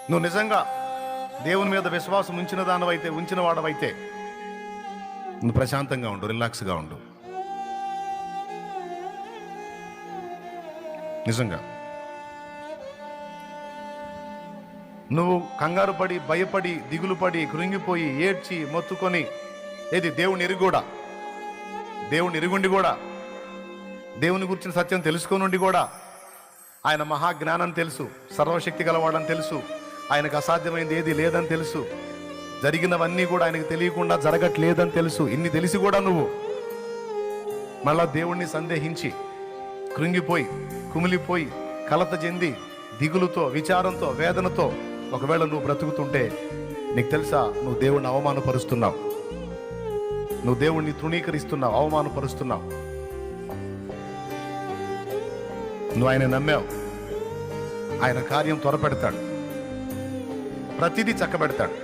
నువ్వు నిజంగా దేవుని మీద విశ్వాసం ఉంచిన వాడవైతే నువ్వు ప్రశాంతంగా ఉండు, రిలాక్స్గా ఉండు. నిజంగా నువ్వు కంగారు పడి, భయపడి, దిగులు పడి, కృంగిపోయి, ఏడ్చి, మొత్తుకొని దేవుని ఎరుగుండి కూడా, దేవుని గురించిన సత్యం తెలుసుకొనుండి కూడా, ఆయన మహాజ్ఞానం తెలుసు, సర్వశక్తి గలవాడని తెలుసు, ఆయనకు అసాధ్యమైంది ఏది లేదని తెలుసు, జరిగినవన్నీ కూడా ఆయనకు తెలియకుండా జరగట్లేదని తెలుసు. ఇన్ని తెలిసి కూడా నువ్వు మళ్ళా దేవుణ్ణి సందేహించి, కృంగిపోయి, కుమిలిపోయి, కలత చెంది, దిగులుతో, విచారంతో, వేదనతో ఒకవేళ నువ్వు బ్రతుకుతుంటే నీకు తెలుసా, నువ్వు దేవుణ్ణి అవమానపరుస్తున్నావు, నువ్వు దేవుణ్ణి తృణీకరిస్తున్నావు, అవమానపరుస్తున్నావు. నువ్వు ఆయన నమ్మావు, ఆయన కార్యం త్వరపెడతాడు, ప్రతిదీ చక్కబెడతాడు.